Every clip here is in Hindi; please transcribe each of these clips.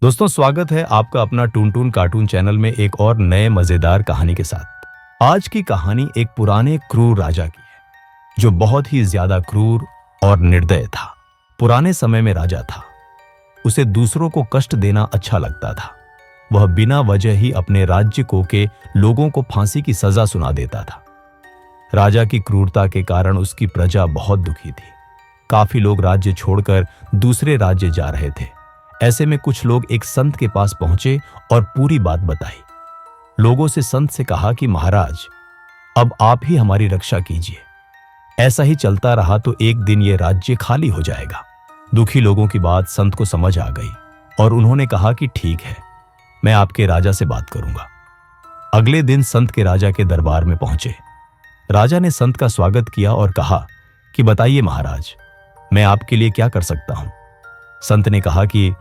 दोस्तों, स्वागत है आपका अपना टून टून कार्टून चैनल में एक और नए मजेदार कहानी के साथ। आज की कहानी एक पुराने क्रूर राजा की है जो बहुत ही ज्यादा क्रूर और निर्दय था। पुराने समय में राजा था, उसे दूसरों को कष्ट देना अच्छा लगता था। वह बिना वजह ही अपने राज्य के लोगों को फांसी की सजा सुना देता था। राजा की क्रूरता के कारण उसकी प्रजा बहुत दुखी थी। काफी लोग राज्य छोड़कर दूसरे राज्य जा रहे थे। ऐसे में कुछ लोग एक संत के पास पहुंचे और पूरी बात बताई। लोगों से संत से कहा कि महाराज, अब आप ही हमारी रक्षा कीजिए। ऐसा ही चलता रहा तो एक दिन यह राज्य खाली हो जाएगा। दुखी लोगों की बात संत को समझ आ गई और उन्होंने कहा कि ठीक है, मैं आपके राजा से बात करूंगा। अगले दिन संत के राजा के दरबार में पहुंचे। राजा ने संत का स्वागत किया और कहा कि बताइए महाराज, मैं आपके लिए क्या कर सकता हूं। संत ने कहा कि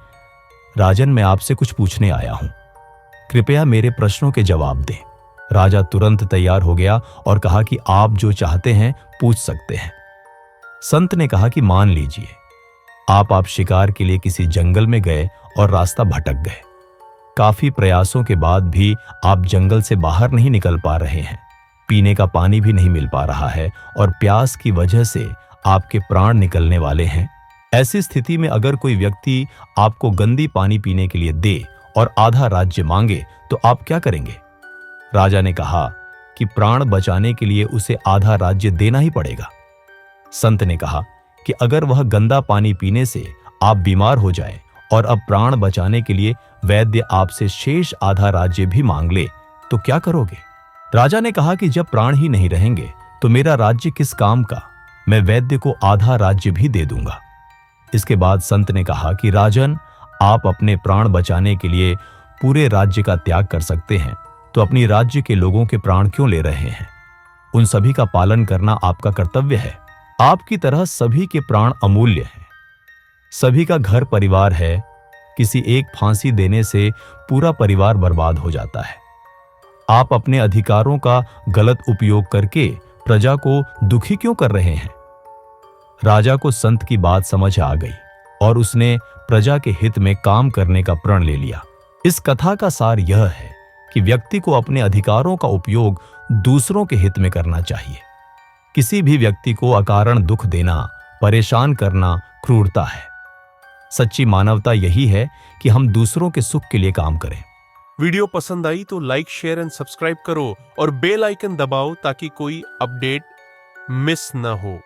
राजन, मैं आपसे कुछ पूछने आया हूं, कृपया मेरे प्रश्नों के जवाब दें। राजा तुरंत तैयार हो गया और कहा कि आप जो चाहते हैं पूछ सकते हैं। संत ने कहा कि मान लीजिए आप शिकार के लिए किसी जंगल में गए और रास्ता भटक गए। काफी प्रयासों के बाद भी आप जंगल से बाहर नहीं निकल पा रहे हैं। पीने का पानी भी नहीं मिल पा रहा है और प्यास की वजह से आपके प्राण निकलने वाले हैं। ऐसी स्थिति में अगर कोई व्यक्ति आपको गंदी पानी पीने के लिए दे और आधा राज्य मांगे तो आप क्या करेंगे। राजा ने कहा कि प्राण बचाने के लिए उसे आधा राज्य देना ही पड़ेगा। संत ने कहा कि अगर वह गंदा पानी पीने से आप बीमार हो जाए और अब प्राण बचाने के लिए वैद्य आपसे शेष आधा राज्य भी मांग ले तो क्या करोगे। राजा ने कहा कि जब प्राण ही नहीं रहेंगे तो मेरा राज्य किस काम का। मैं वैद्य को आधा राज्य भी दे दूंगा। इसके बाद संत ने कहा कि राजन, आप अपने प्राण बचाने के लिए पूरे राज्य का त्याग कर सकते हैं, तो अपनी राज्य के लोगों के प्राण क्यों ले रहे हैं। उन सभी का पालन करना आपका कर्तव्य है। आपकी तरह सभी के प्राण अमूल्य हैं। सभी का घर परिवार है। किसी एक फांसी देने से पूरा परिवार बर्बाद हो जाता है। आप अपने अधिकारों का गलत उपयोग करके प्रजा को दुखी क्यों कर रहे हैं। राजा को संत की बात समझ आ गई और उसने प्रजा के हित में काम करने का प्रण ले लिया। इस कथा का सार यह है कि व्यक्ति को अपने अधिकारों का उपयोग दूसरों के हित में करना चाहिए। किसी भी व्यक्ति को अकारण दुख देना, परेशान करना क्रूरता है। सच्ची मानवता यही है कि हम दूसरों के सुख के लिए काम करें। वीडियो पसंद आई तो लाइक, शेयर एंड सब्सक्राइब करो और बेल आइकन दबाओ ताकि कोई अपडेट मिस न हो।